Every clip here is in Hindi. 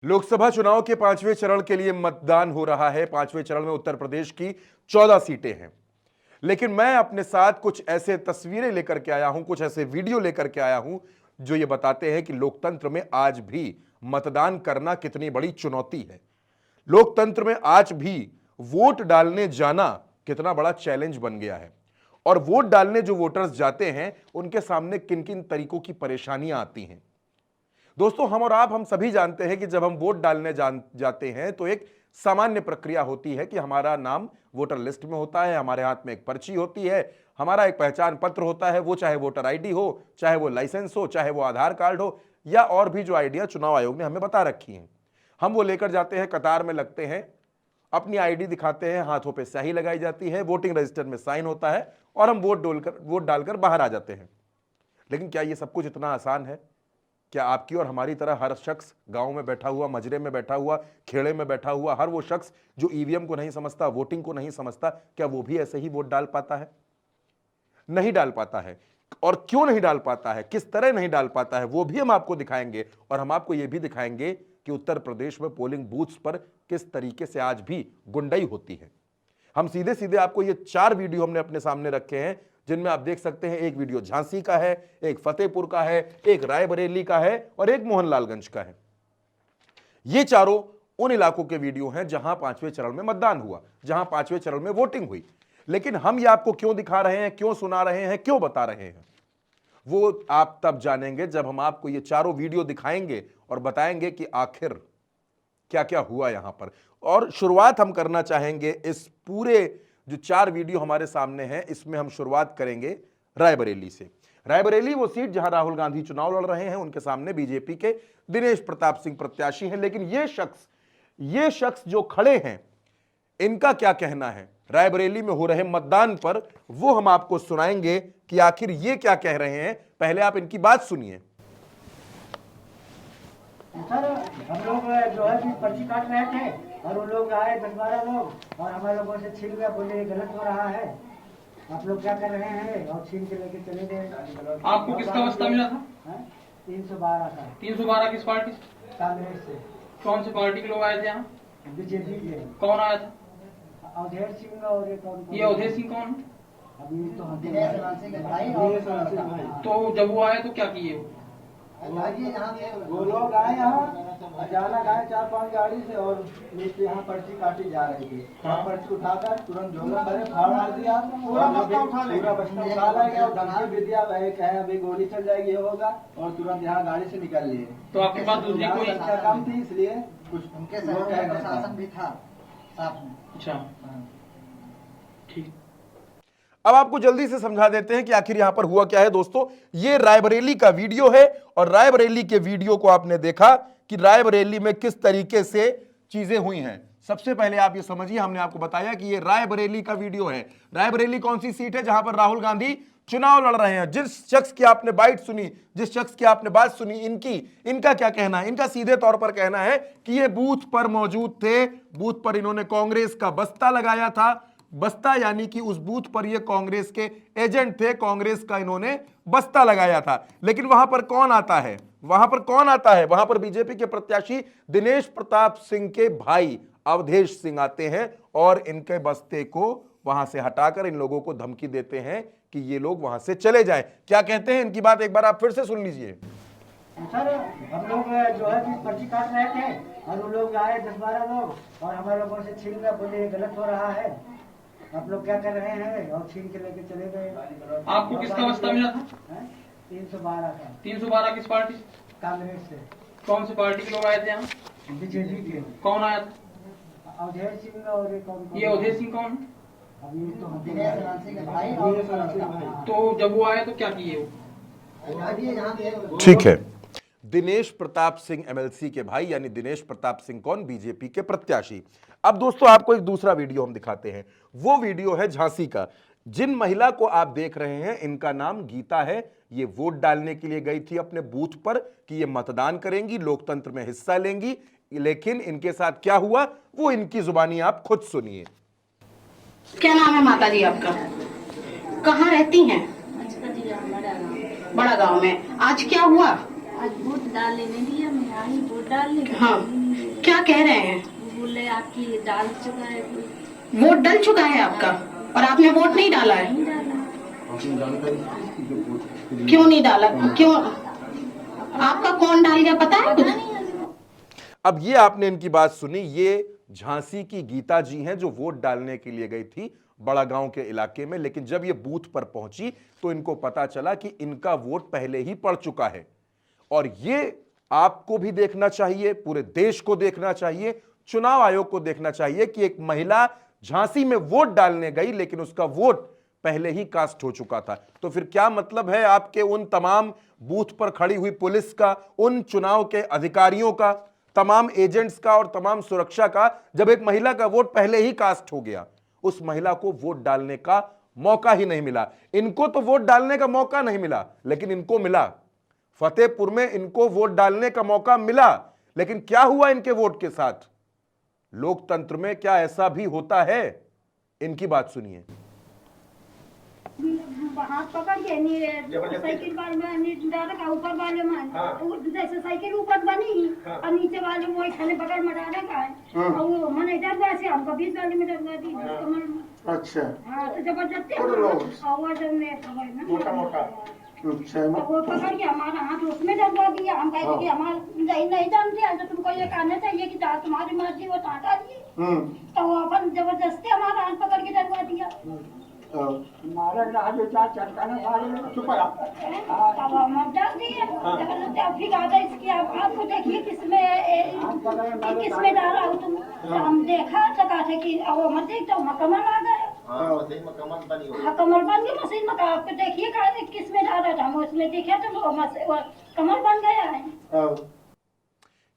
लोकसभा चुनाव के पांचवें चरण के लिए मतदान हो रहा है। पांचवें चरण में उत्तर प्रदेश की 14 सीटें हैं। लेकिन मैं अपने साथ कुछ ऐसे तस्वीरें लेकर के आया हूं, कुछ ऐसे वीडियो लेकर के आया हूं जो ये बताते हैं कि लोकतंत्र में आज भी मतदान करना कितनी बड़ी चुनौती है। लोकतंत्र में आज भी वोट डालने जाना कितना बड़ा चैलेंज बन गया है। और वोट डालने जो वोटर्स जाते हैं उनके सामने किन किन तरीकों की परेशानियां आती हैं। दोस्तों, हम और आप हम सभी जानते हैं कि जब हम वोट डालने जाते हैं तो एक सामान्य प्रक्रिया होती है कि हमारा नाम वोटर लिस्ट में होता है, हमारे हाथ में एक पर्ची होती है, हमारा एक पहचान पत्र होता है, वो चाहे वोटर आईडी हो, चाहे वो लाइसेंस हो, चाहे वो आधार कार्ड हो या और भी जो आईडिया चुनाव आयोग ने हमें बता रखी हैं। हम वो लेकर जाते हैं, कतार में लगते हैं, अपनी आईडी दिखाते हैं, हाथों पे स्याही लगाई जाती है, वोटिंग रजिस्टर में साइन होता है और हम वोट डालकर बाहर आ जाते हैं। लेकिन क्या ये सब कुछ इतना आसान है? क्या आपकी और हमारी तरह हर शख्स, गांव में बैठा हुआ, मजरे में बैठा हुआ, खेड़े में बैठा हुआ, हर वो शख्स जो ईवीएम को नहीं समझता, वोटिंग को नहीं समझता, क्या वो भी ऐसे ही वोट डाल पाता है? नहीं डाल पाता है। और क्यों नहीं डाल पाता है, किस तरह नहीं डाल पाता है, वो भी हम आपको दिखाएंगे। और हम आपको यह भी दिखाएंगे कि उत्तर प्रदेश में पोलिंग बूथ्स पर किस तरीके से आज भी गुंडाई होती है। हम सीधे सीधे आपको ये 4 वीडियो हमने अपने सामने रखे हैं, जिनमें आप देख सकते हैं एक वीडियो झांसी का है, एक फतेहपुर का है, एक रायबरेली का है और एक मोहनलालगंज का है। ये चारों उन इलाकों के वीडियो हैं जहां पांचवें चरण में मतदान हुआ, जहां पांचवें चरण में वोटिंग हुई। लेकिन हम ये आपको क्यों दिखा रहे हैं, क्यों सुना रहे हैं, क्यों बता रहे हैं, वो आप तब जानेंगे जब हम आपको ये चारों वीडियो दिखाएंगे और बताएंगे कि आखिर क्या क्या हुआ यहां पर। और शुरुआत हम करना चाहेंगे इस पूरे जो 4 वीडियो हमारे सामने हैं, इसमें हम शुरुआत करेंगे रायबरेली से। रायबरेली वो सीट जहां राहुल गांधी चुनाव लड़ रहे हैं, उनके सामने बीजेपी के दिनेश प्रताप सिंह प्रत्याशी हैं। लेकिन ये शख्स जो खड़े हैं, इनका क्या कहना है रायबरेली में हो रहे मतदान पर, वो हम आपको सुनाएंगे कि आखिर ये क्या कह रहे हैं। पहले आप इनकी बात सुनिए। सर, हम लोग जो है कि पर्ची काट रहे थे और उन लोग आए 10-12 लोग और हमारे लोगों से छीन गया, बोले गलत हो रहा है, आप लोग क्या कर रहे हैं, और छीन के लेके चले गए। आपको किसका बस्ता मिला था? 312 का। 312 किस पार्टी? कांग्रेस से। कौन सी पार्टी के लोग आए थे यहाँ? बीजेपी के। कौन आया था? अवधेश सिंह और ये कौन? ये अवधेश सिंह कौन है? अभी तो तो जब वो आए तो क्या किए? वो लोग आए यहाँ, अचानक आए 4-5 गाड़ी से और नीचे यहाँ पर्ची काटी जा रही थी। पर्ची उठाकर तुरंत झोला भरे फाड़ मार दिया, पूरा बस्ता उठा गया और धमकी भी दिया, कहे अभी गोली चल जाएगी, ये होगा, और तुरंत यहाँ गाड़ी से निकल लिए। तो आपके पास दूसरी कोई संख्या कम थी, इसलिए कुछ उनके प्रशासन भी था साथ में। अच्छा, ठीक। अब आपको जल्दी से समझा देते हैं कि आखिर यहां पर हुआ क्या है। दोस्तों, ये रायबरेली का वीडियो है और रायबरेली के वीडियो को आपने देखा कि रायबरेली में किस तरीके से चीजें हुई हैं। सबसे पहले आप ये समझिए, हमने आपको बताया कि ये रायबरेली का वीडियो है। रायबरेली कौन सी सीट है जहां पर राहुल गांधी चुनाव लड़ रहे हैं। जिस शख्स की आपने बाइट सुनी, जिस शख्स की आपने बात सुनी, इनका क्या कहना है? इनका सीधे तौर पर कहना है कि ये बूथ पर मौजूद थे, बूथ पर इन्होंने कांग्रेस का बस्ता लगाया था। बस्ता यानी कि उस बूथ पर ये कांग्रेस के एजेंट थे, कांग्रेस का इन्होंने बस्ता लगाया था। लेकिन वहां पर कौन आता है? वहां पर बीजेपी के प्रत्याशी दिनेश प्रताप सिंह के भाई अवधेश सिंह आते हैं और इनके बस्ते को वहां से हटाकर इन लोगों को धमकी देते हैं कि ये लोग वहां से चले जाएं। क्या कहते हैं, इनकी बात एक बार आप फिर से सुन लीजिए। सर, हम लोग जो है कि पर्ची काट रहे थे और उन लोग आए 10-12 लोग और हमारे लोगों से छीन गया, बोले गलत हो रहा है, आप लोग क्या कर रहे हैं, और छीन के लेके चले गए। आपको किसका बस्ता मिला था? 312 का। 312 किस पार्टी? कांग्रेस से। कौन सी पार्टी के लोग आए थे यहाँ? बीजेपी के। कौन आया था? अवधेश सिंह और ये कौन? ये अवधेश सिंह कौन है? अभी तो तो जब वो आए तो क्या किए? ठीक है, दिनेश प्रताप सिंह एमएलसी के भाई, यानी दिनेश प्रताप सिंह कौन? बीजेपी के प्रत्याशी। अब दोस्तों, आपको एक दूसरा वीडियो हम दिखाते हैं। वो वीडियो है झांसी का। जिन महिला को आप देख रहे हैं, इनका नाम गीता है। ये वोट डालने के लिए गई थी अपने बूथ पर कि ये मतदान करेंगी, लोकतंत्र में हिस्सा लेंगी। लेकिन इनके साथ क्या हुआ, वो इनकी जुबानी आप खुद सुनिए। क्या नाम है माता जी आपका? कहाँ रहती हैं? बड़ा गांव में। आज क्या हुआ? आज वोट डालने नहीं दिया, मैं आई वोट डालने। हाँ, क्या कह रहे हैं? बोले आपकी डाल चुका है वोट डल चुका है आपका और आपने वोट नहीं डाला है? नहीं डाला। क्यों नहीं डाला? क्यों? आपका कौन डाल गया पता है कुछ? अब ये आपने इनकी बात सुनी, ये झांसी की गीता जी हैं जो वोट डालने के लिए गई थी बड़ा गांव के इलाके में, लेकिन जब ये बूथ पर पहुंची तो इनको पता चला कि इनका वोट पहले ही पड़ चुका है। और ये आपको भी देखना चाहिए, पूरे देश को देखना चाहिए, चुनाव आयोग को देखना चाहिए कि एक महिला झांसी में वोट डालने गई लेकिन उसका वोट पहले ही कास्ट हो चुका था। तो फिर क्या मतलब है आपके उन तमाम बूथ पर खड़ी हुई पुलिस का, उन चुनाव के अधिकारियों का, तमाम एजेंट्स का और तमाम सुरक्षा का, जब एक महिला का वोट पहले ही कास्ट हो गया? उस महिला को वोट डालने का मौका ही नहीं मिला। इनको तो वोट डालने का मौका नहीं मिला, लेकिन इनको मिला। फतेहपुर में इनको वोट डालने का मौका मिला, लेकिन क्या हुआ इनके वोट के साथ? लोकतंत्र में क्या ऐसा भी होता है? इनकी बात सुनिए। हाथ पकड़ के साइकिल वाले में डाला ऊपर वाले में, जैसे साइकिल ऊपर बनी और नीचे वाले वो खाने पकड़ में डाले का है और वो मैंने डरवा से हमको 20 वाले में डरवा दी कमर में। अच्छा। हाँ तो जबरदस्ती आवाज में खबर ना मोटा मोटा। अच्छा। वो पकड़ के हमारा हाथ उसमें डरवा दिया। हम कहते कि हमारा नहीं जानते तो तुमको ये कहना चाहिए कि तुम्हारी मर्जी वो टाटा दी, तो वो अपन जबरदस्ती हमारा हाथ पकड़ के डरवा दिया। हमारा जो चार चटकाना चुप अब हम डाल दिए जबरदस्ती। अब फिर आधा इसकी आपको देखिए किसमें डाला हो तुम, तो हम देखा तो कहा था कि वो मत देख तो कमल आ गए। हाँ कमल बन गई मशीन में। आपको देखिए किसमें डाला था, हम उसमें देखे तो वो कमल बन गया है।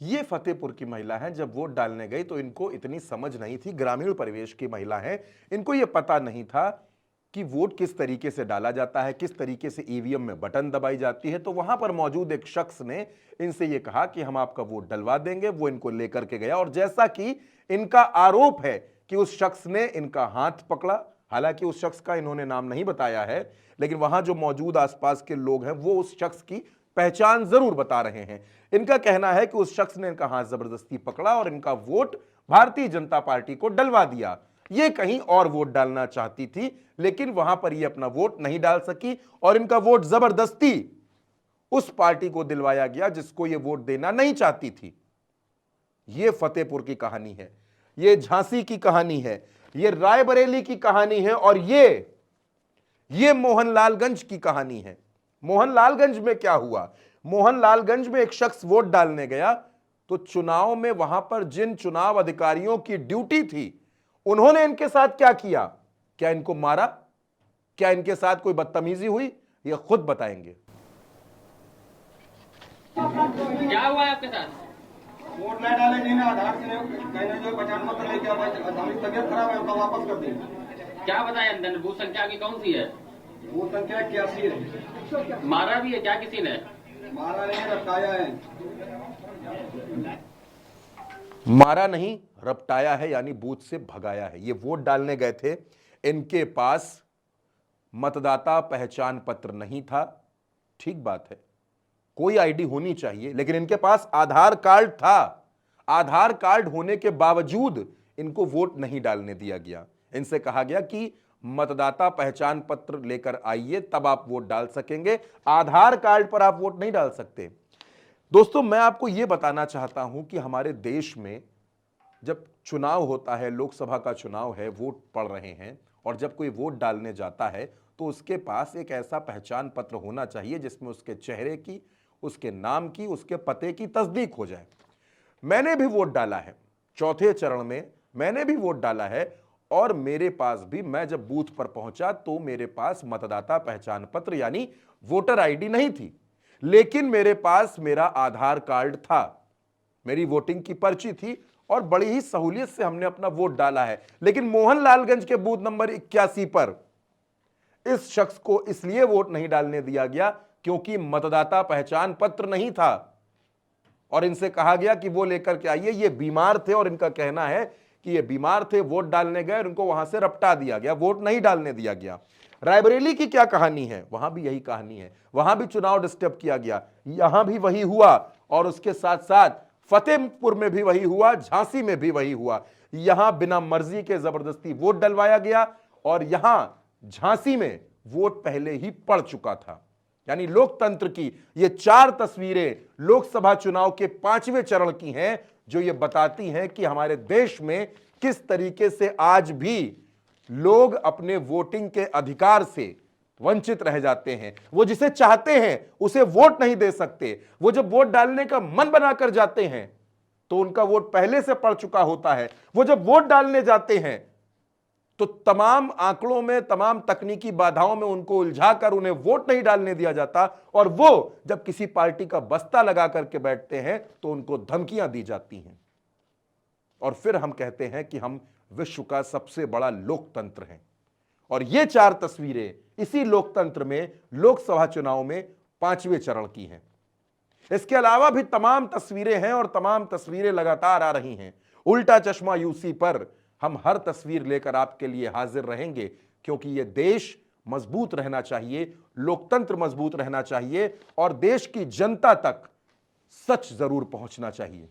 ये फतेहपुर की महिला है। जब वोट डालने गई तो इनको इतनी समझ नहीं थी, ग्रामीण परिवेश की महिला है, इनको ये पता नहीं था कि वोट किस तरीके से डाला जाता है, किस तरीके से ईवीएम में बटन दबाई जाती है। तो वहां पर मौजूद एक शख्स ने इनसे ये कहा कि हम आपका वोट डलवा देंगे। वो इनको लेकर के गया और जैसा कि इनका आरोप है कि उस शख्स ने इनका हाथ पकड़ा, हालांकि उस शख्स का इन्होंने नाम नहीं बताया है, लेकिन वहां जो मौजूद आसपास के लोग हैं वो उस शख्स की पहचान जरूर बता रहे हैं। इनका कहना है कि उस शख्स ने इनका हाथ जबरदस्ती पकड़ा और इनका वोट भारतीय जनता पार्टी को डलवा दिया। ये कहीं और वोट डालना चाहती थी, लेकिन वहां पर ये अपना वोट नहीं डाल सकी और इनका वोट जबरदस्ती उस पार्टी को दिलवाया गया जिसको ये वोट देना नहीं चाहती थी। ये फतेहपुर की कहानी है, ये झांसी की कहानी है, ये रायबरेली की कहानी है और ये मोहनलालगंज की कहानी है। मोहनलालगंज में क्या हुआ? मोहनलालगंज में एक शख्स वोट डालने गया तो चुनाव में वहां पर जिन चुनाव अधिकारियों की ड्यूटी थी उन्होंने इनके साथ क्या किया? क्या इनको मारा? क्या इनके साथ कोई बदतमीजी हुई? ये खुद बताएंगे। क्या हुआ है आपके साथ? वोट नहीं डाले, नहीं आधार से कहने जो पहचान पत्र लेके हमारी तबियत खराब है तो वापस कर दी। क्या बताया अंदर? बूथ संख्या की कौन सी है? बूथ संख्या 81 है। मारा भी है क्या किसी ने? मारा नहीं, रटाया है। मारा नहीं, रपटाया है, यानी बूथ से भगाया है। ये वोट डालने गए थे, इनके पास मतदाता पहचान पत्र नहीं था। ठीक बात है, कोई आईडी होनी चाहिए, लेकिन इनके पास आधार कार्ड था। आधार कार्ड होने के बावजूद इनको वोट नहीं डालने दिया गया। इनसे कहा गया कि मतदाता पहचान पत्र लेकर आइए, तब आप वोट डाल सकेंगे, आधार कार्ड पर आप वोट नहीं डाल सकते। दोस्तों, मैं आपको यह बताना चाहता हूं कि हमारे देश में जब चुनाव होता है, लोकसभा का चुनाव है, वोट पड़ रहे हैं, और जब कोई वोट डालने जाता है तो उसके पास एक ऐसा पहचान पत्र होना चाहिए जिसमें उसके चेहरे की, उसके नाम की, उसके पते की तस्दीक हो जाए। मैंने भी वोट डाला है, चौथे चरण में मैंने भी वोट डाला है, और मेरे पास भी, मैं जब बूथ पर पहुंचा तो मेरे पास मतदाता पहचान पत्र यानी वोटर आईडी नहीं थी, लेकिन मेरे पास मेरा आधार कार्ड था, मेरी वोटिंग की पर्ची थी और बड़ी ही सहूलियत से हमने अपना वोट डाला है। लेकिन मोहनलालगंज के बूथ नंबर 81 पर इस शख्स को इसलिए वोट नहीं डालने दिया गया क्योंकि मतदाता पहचान पत्र नहीं था, और इनसे कहा गया कि वो लेकर के आइए। ये बीमार थे और इनका कहना है कि ये बीमार थे, वोट डालने गए और इनको वहां से रपटा दिया गया, वोट नहीं डालने दिया गया। रायबरेली की क्या कहानी है? वहां भी यही कहानी है, वहां भी चुनाव डिस्टर्ब किया गया, यहां भी वही हुआ, और उसके साथ साथ फतेहपुर में भी वही हुआ, झांसी में भी वही हुआ। यहां बिना मर्जी के जबरदस्ती वोट डलवाया गया और यहां झांसी में वोट पहले ही पड़ चुका था। यानी लोकतंत्र की ये 4 तस्वीरें लोकसभा चुनाव के 5वें चरण की हैं, जो ये बताती हैं कि हमारे देश में किस तरीके से आज भी लोग अपने वोटिंग के अधिकार से वंचित रह जाते हैं। वो जिसे चाहते हैं उसे वोट नहीं दे सकते। वो जब वोट डालने का मन बनाकर जाते हैं तो उनका वोट पहले से पड़ चुका होता है। वो जब वोट डालने जाते हैं तो तमाम आंकड़ों में, तमाम तकनीकी बाधाओं में उनको उलझाकर उन्हें वोट नहीं डालने दिया जाता, और वो जब किसी पार्टी का बस्ता लगा करके बैठते हैं तो उनको धमकियां दी जाती हैं। और फिर हम कहते हैं कि हम विश्व का सबसे बड़ा लोकतंत्र हैं। और ये 4 तस्वीरें इसी लोकतंत्र में लोकसभा चुनाव में 5वें चरण की हैं। इसके अलावा भी तमाम तस्वीरें हैं और तमाम तस्वीरें लगातार आ रही हैं। उल्टा चश्मा यूसी पर हम हर तस्वीर लेकर आपके लिए हाजिर रहेंगे, क्योंकि यह देश मजबूत रहना चाहिए, लोकतंत्र मजबूत रहना चाहिए और देश की जनता तक सच जरूर पहुंचना चाहिए।